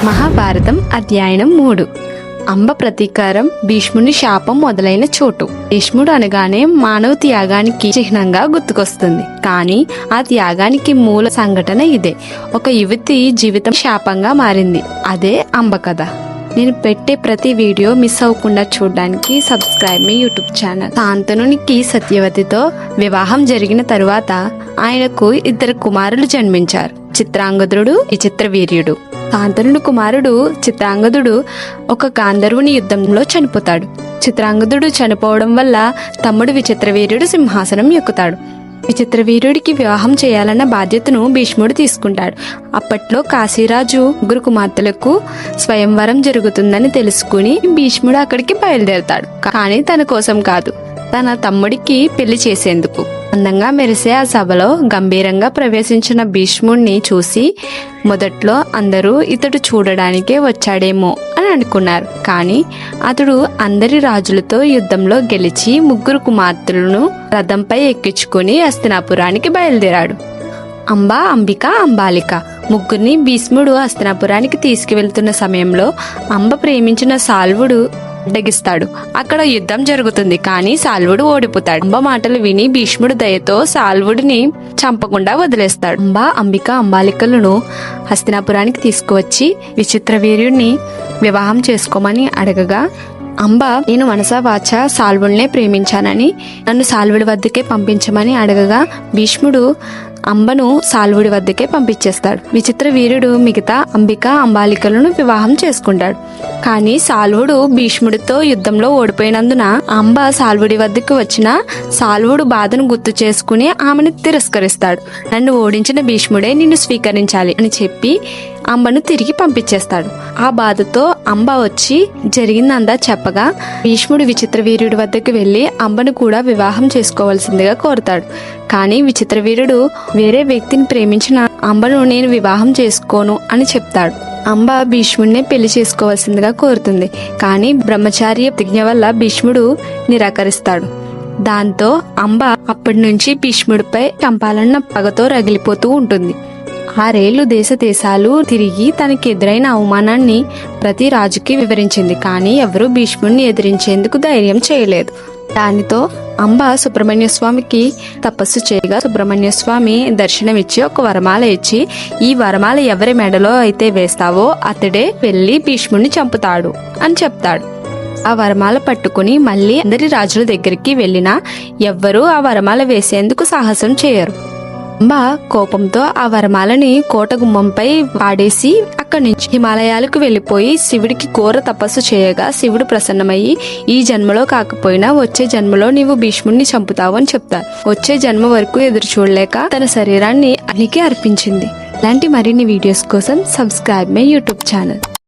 మహాభారతం అధ్యాయం 3 అంబ ప్రతీకారం భీష్ముని శాపం మొదలైన చోటు. భీష్ముడు అనగానే మానవ త్యాగానికి చిహ్నంగా గుర్తుకొస్తుంది. కానీ ఆ త్యాగానికి మూల సంఘటన ఇదే. ఒక యువతి జీవితం శాపంగా మారింది. అదే అంబ కథ. నేను పెట్టే ప్రతి వీడియో మిస్ అవ్వకుండా చూడడానికి సబ్స్క్రైబ్ మీ యూట్యూబ్ ఛానల్. శాంతనునికి సత్యవతితో వివాహం జరిగిన తరువాత ఆయనకు 2 కుమారులు జన్మించారు. చిత్రాంగదుడు, విచిత్రవీర్యుడు. శాంతనుడి కుమారుడు చిత్రాంగదుడు ఒక గాంధర్వుని యుద్ధంలో చనిపోతాడు. చిత్రాంగదుడు చనిపోవడం వల్ల తమ్ముడు విచిత్రవీర్యుడు సింహాసనం ఎక్కుతాడు. విచిత్రవీర్యుడికి వివాహం చేయాలన్న బాధ్యతను భీష్ముడు తీసుకుంటాడు. అప్పట్లో కాశీరాజు 3 కుమార్తెలకు స్వయంవరం జరుగుతుందని తెలుసుకుని భీష్ముడు అక్కడికి బయలుదేరతాడు. కానీ తన కోసం కాదు, తన తమ్ముడికి పెళ్లి చేసేందుకు. అందంగా మెరిసే ఆ సభలో గంభీరంగా ప్రవేశించిన భీష్ముడిని చూసి మొదట్లో అందరూ ఇతడు చూడడానికే వచ్చాడేమో అని అనుకున్నారు. కానీ అతడు అందరి రాజులతో యుద్ధంలో గెలిచి 3 కుమార్తెలను రథంపై ఎక్కించుకుని హస్తినాపురానికి బయలుదేరాడు. అంబ, అంబిక, అంబాలిక ముగ్గురిని భీష్ముడు హస్తినాపురానికి తీసుకువెళ్తున్న సమయంలో అంబ ప్రేమించిన సాల్వుడు అడ్డగిస్తాడు. అక్కడ యుద్ధం జరుగుతుంది. కానీ సాల్వుడు ఓడిపోతాడు. అంబ మాటలు విని భీష్ముడు దయతో సాల్వుడిని చంపకుండా వదిలేస్తాడు. అంబ, అంబిక, అంబాలికలను హస్తినాపురానికి తీసుకువచ్చి విచిత్రవీర్యుడిని వివాహం చేసుకోమని అడగగా అంబ, నేను మనసా వాచ సాల్వుడినే ప్రేమించానని నన్ను సాల్వుడి వద్దకే పంపించమని అడగగా భీష్ముడు అంబను సాల్వుడి వద్దకే పంపించేస్తాడు. విచిత్రవీర్యుడు మిగతా అంబిక, అంబాలికలను వివాహం చేసుకుంటాడు. కానీ సాల్వుడు భీష్ముడితో యుద్ధంలో ఓడిపోయినందున అంబ సాల్వుడి వద్దకు వచ్చిన సాల్వుడు బాధను గుర్తు చేసుకుని ఆమెను తిరస్కరిస్తాడు. నన్ను ఓడించిన భీష్ముడే నిన్ను స్వీకరించాలి అని చెప్పి అంబను తిరిగి పంపించేస్తాడు. ఆ బాధతో అంబ వచ్చి జరిగిందంతా చెప్పగా భీష్ముడు విచిత్రవీర్యుడి వద్దకు వెళ్లి అంబను కూడా వివాహం చేసుకోవాల్సిందిగా కోరుతాడు. కానీ విచిత్రవీర్యుడు వేరే వ్యక్తిని ప్రేమించిన అంబను నేను వివాహం చేసుకోను అని చెప్తాడు. అంబ భీష్ముడినే పెళ్లి చేసుకోవాల్సిందిగా కోరుతుంది. కానీ బ్రహ్మచార్య ప్రతిజ్ఞ వల్ల భీష్ముడు నిరాకరిస్తాడు. దాంతో అంబ అప్పటి నుంచి భీష్ముడిపై చంపాలన్న పగతో రగిలిపోతూ ఉంటుంది. 6 ఏళ్లు దేశాలు తిరిగి తనకి ఎదురైన అవమానాన్ని ప్రతి రాజుకి వివరించింది. కానీ ఎవరూ భీష్ముడిని ఎదిరించేందుకు ధైర్యం చేయలేదు. దానితో అంబ సుబ్రహ్మణ్య స్వామికి తపస్సు చేయగా సుబ్రహ్మణ్య స్వామి దర్శనమిచ్చి ఒక వరమాల ఇచ్చి, ఈ వరమాల ఎవరి మెడలో అయితే వేస్తావో అతడే వెళ్ళి భీష్ముడిని చంపుతాడు అని చెప్తాడు. ఆ వరమాల పట్టుకుని మళ్ళీ అందరి రాజుల దగ్గరికి వెళ్ళినా ఎవ్వరూ ఆ వరమాల వేసేందుకు సాహసం చేయరు. అంబ కోపంతో ఆ వరమాలని కోట గుమ్మంపై పాడేసి అక్కడి నుంచి హిమాలయాలకు వెళ్లిపోయి శివుడికి ఘోర తపస్సు చేయగా శివుడు ప్రసన్నమయ్యి, ఈ జన్మలో కాకపోయినా వచ్చే జన్మలో నీవు భీష్ముడిని చంపుతావు అని చెప్తారు. వచ్చే జన్మ వరకు ఎదురు చూడలేక తన శరీరాన్ని అగ్నికి అర్పించింది. ఇలాంటి మరిన్ని వీడియోస్ కోసం సబ్స్క్రైబ్ మై యూట్యూబ్ ఛానల్.